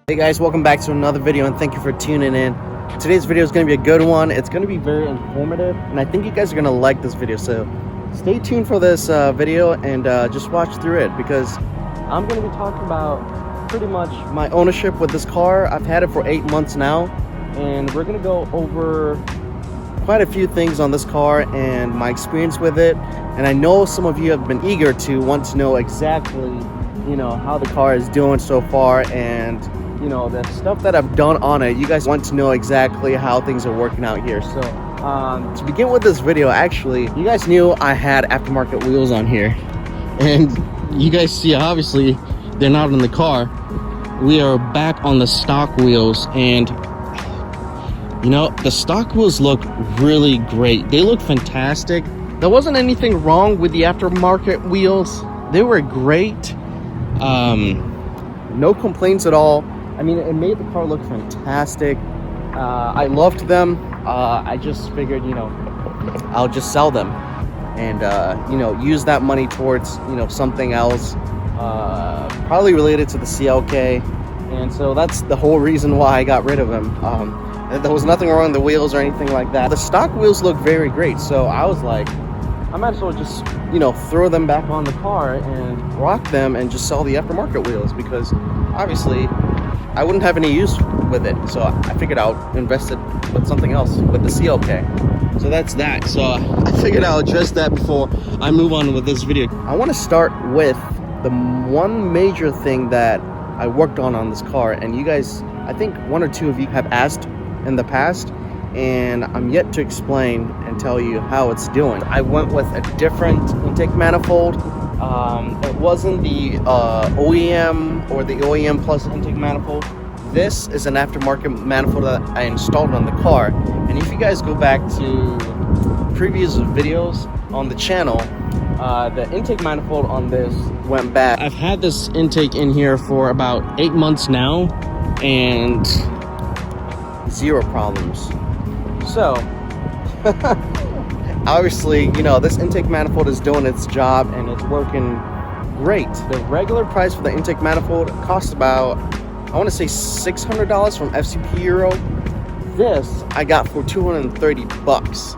Hey guys, welcome back to another video and thank you for tuning in. Today's video is going to be a good one. It's going to be very informative and I think you guys are going to like this video. So stay tuned for this video and just watch through it because I'm going to be talking about pretty much my ownership with this car. I've had it for 8 months now and we're going to go over quite a few things on this car and my experience with it. And I know some of you have been eager to want to know exactly, you know, how the car is doing so far and you know, the stuff that I've done on it. You guys want to know exactly how things are working out here. So to begin with this video, actually, you guys knew I had aftermarket wheels on here and you guys see obviously they're not in the car. We are back on the stock wheels and you know, the stock wheels look really great. They look fantastic. There wasn't anything wrong with the aftermarket wheels. They were great. No complaints at all. I mean, it made the car look fantastic. I loved them. I just figured, you know, I'll just sell them and, you know, use that money towards, you know, something else, probably related to the CLK. And so that's the whole reason why I got rid of them. There was nothing wrong with the wheels or anything like that. The stock wheels look very great. So I was like, I might as well just, you know, throw them back on the car and rock them and just sell the aftermarket wheels because obviously I wouldn't have any use with it. So I figured I'll invest it with something else, with the CLK. So that's that. So I figured I'll address that before I move on with this video. I want to start with the one major thing that I worked on this car. And you guys, I think one or two of you have asked in the past. And I'm yet to explain and tell you how it's doing. I went with a different intake manifold. It wasn't the OEM or the OEM plus intake manifold. This is an aftermarket manifold that I installed on the car. And if you guys go back to previous videos on the channel, the intake manifold on this went bad. I've had this intake in here for about 8 months now and zero problems. So obviously, you know, this intake manifold is doing its job and it's working great. The regular price for the intake manifold costs about, I want to say $600 from FCP Euro. This I got for 230 bucks.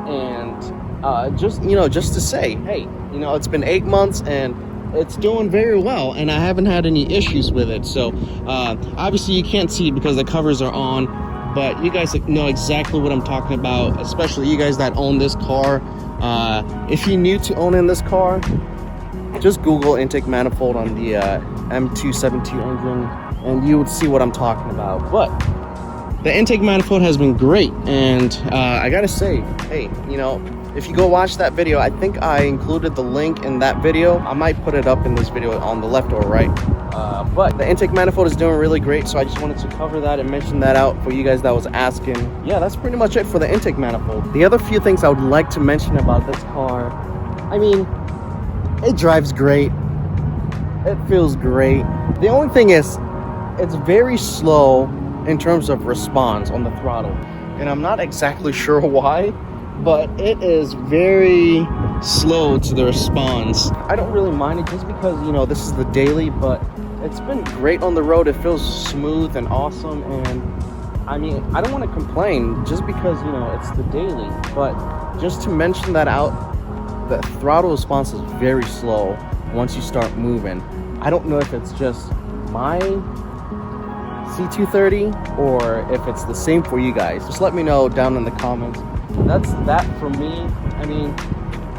And just, you know, just to say, hey, you know, it's been 8 months and it's doing very well and I haven't had any issues with it. So obviously you can't see it because the covers are on. But you guys know exactly what I'm talking about, especially you guys that own this car. If you're new to owning this car, just Google intake manifold on the M272 engine and you would see what I'm talking about. But the intake manifold has been great. And I gotta say, hey, you know, if you go watch that video, I think I included the link in that video. I might put it up in this video on the left or right. But the intake manifold is doing really great, so I just wanted to cover that and mention that out for you guys that was asking. Yeah, that's pretty much it for the intake manifold. The other few things I would like to mention about this car, I mean, it drives great. It feels great. The only thing is, it's very slow in terms of response on the throttle. And I'm not exactly sure why, but it is very slow to the response. I don't really mind it just because, you know, this is the daily, but it's been great on the road. It feels smooth and awesome. And I mean, I don't want to complain just because, you know, it's the daily, but just to mention that out, the throttle response is very slow once you start moving. I don't know if it's just my C230 or if it's the same for you guys. Just let me know down in the comments. That's that for me. I mean,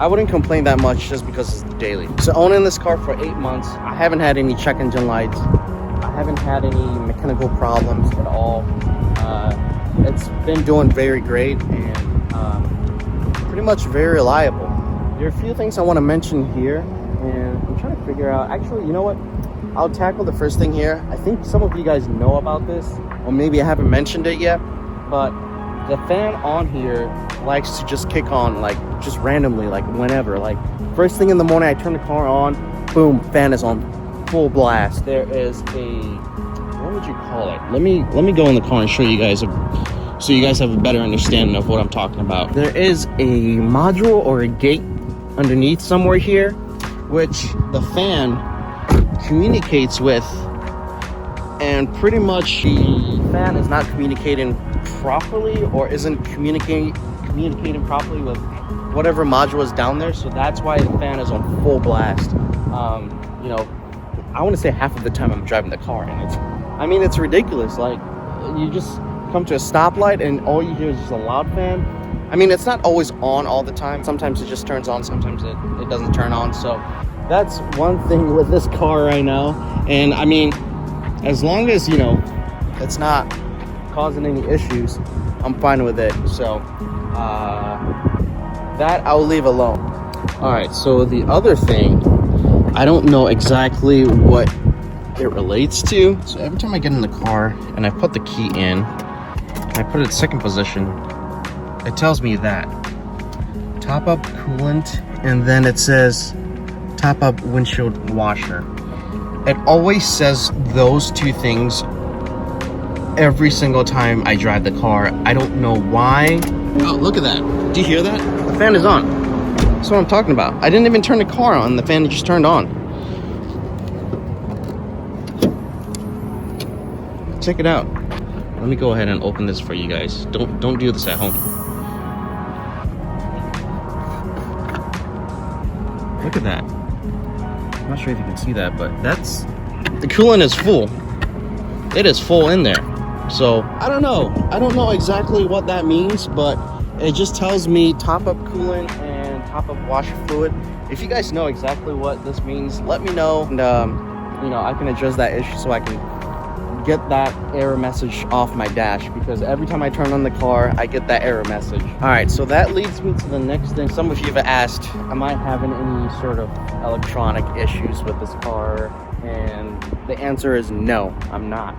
I wouldn't complain that much just because it's the daily. So owning this car for 8 months, I haven't had any check engine lights. I haven't had any mechanical problems at all. It's been doing very great and pretty much very reliable. There are a few things I want to mention here and I'm trying to figure out, actually, you know what? I'll tackle the first thing here. I think some of you guys know about this, or maybe I haven't mentioned it yet, but the fan on here likes to just kick on like just randomly, like whenever. Like first thing in the morning I turn the car on, boom, fan is on full blast. There is a, what would you call it? Let me go in the car and show you guys so you guys have a better understanding of what I'm talking about. There is a module or a gate underneath somewhere here which the fan communicates with and pretty much the fan is not communicating properly, or isn't communicating properly with whatever module is down there. So that's why the fan is on full blast. You know, I want to say half of the time I'm driving the car, and it's ridiculous. Like, you just come to a stoplight and all you hear is just a loud fan. I mean, it's not always on all the time. Sometimes it just turns on, sometimes it doesn't turn on. So that's one thing with this car right now. And I mean, as long as, you know, it's not causing any issues, I'm fine with it. So that I'll leave alone. All right, so the other thing, I don't know exactly what it relates to. So every time I get in the car and I put the key in, I put it in second position, it tells me that top up coolant, and then it says top up windshield washer. It always says those two things every single time I drive the car. I don't know why. Oh, look at that. Do you hear that? The fan is on. That's what I'm talking about. I didn't even turn the car on. The fan just turned on. Check it out. Let me go ahead and open this for you guys. Don't do this at home. Look at that. I'm not sure if you can see that, but that's, the coolant is full. It is full in there. So I don't know exactly what that means, but it just tells me top up coolant and top up washer fluid. If you guys know exactly what this means, let me know, and you know, I can address that issue so I can get that error message off my dash, because every time I turn on the car I get that error message. All right, so that leads me to the next thing. Some of you have asked, am I having any sort of electronic issues with this car? And the answer is no, I'm not.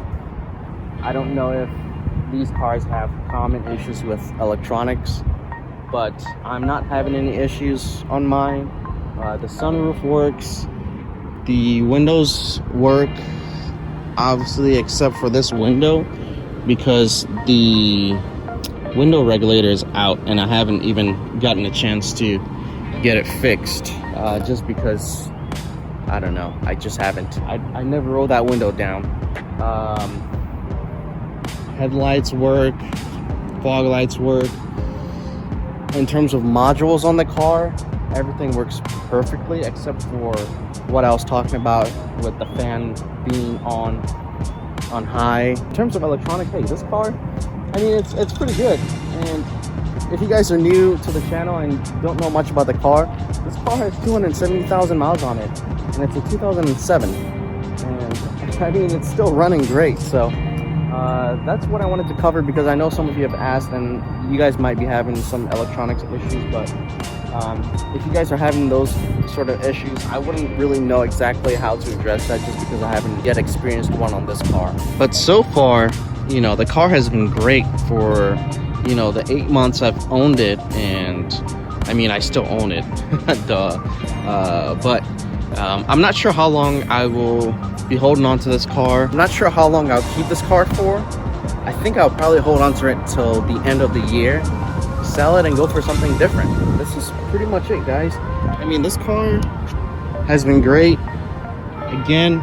I don't know if these cars have common issues with electronics, but I'm not having any issues on mine. The sunroof works, the windows work, obviously, except for this window, because the window regulator is out and I haven't even gotten a chance to get it fixed, just because, I don't know, I just haven't. I never roll that window down. Headlights work, fog lights work. In terms of modules on the car, everything works perfectly except for what I was talking about with the fan being on high. In terms of electronic, hey, this car, I mean, it's pretty good. And if you guys are new to the channel and don't know much about the car, this car has 270,000 miles on it, and it's a 2007. And I mean, it's still running great. So that's what I wanted to cover, because I know some of you have asked and you guys might be having some electronics issues, but if you guys are having those sort of issues, I wouldn't really know exactly how to address that, just because I haven't yet experienced one on this car. But so far, you know, the car has been great for, you know, the 8 months I've owned it, and I mean, I still own it. Duh. But I'm not sure how long I will be holding on to this car. I'm not sure how long I'll keep this car for. I think I'll probably hold on to it till the end of the year, sell it and go for something different. This is pretty much it, guys. I mean, this car has been great. Again,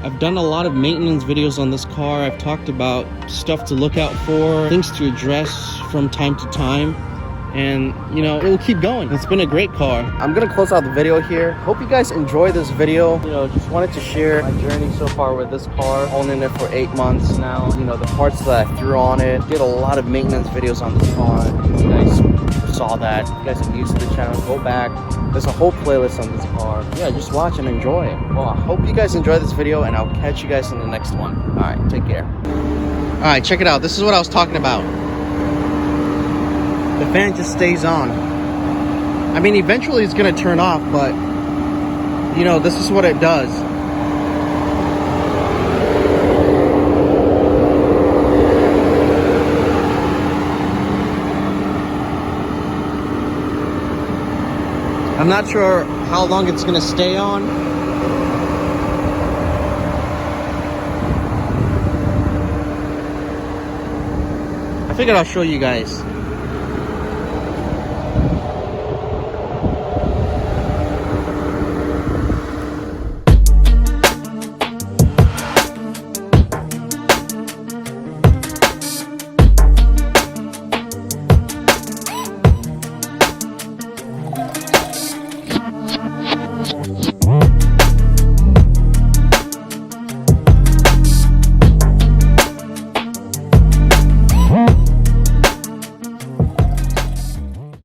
I've done a lot of maintenance videos on this car. I've talked about stuff to look out for, things to address from time to time, and you know, it will keep going. It's been a great car. I'm gonna close out the video here. Hope you guys enjoy this video. You know, just wanted to share my journey so far with this car, owning it for 8 months now. You know, the parts that I threw on it. Did a lot of maintenance videos on this car. You guys saw that. If you guys are new to the channel, go back. There's a whole playlist on this car. Yeah, just watch and enjoy it. Well, I hope you guys enjoy this video, and I'll catch you guys in the next one. All right, take care. All right, check it out. This is what I was talking about. The fan just stays on. I mean, eventually it's gonna turn off, but you know, this is what it does. I'm not sure how long it's gonna stay on. I figured I'll show you guys.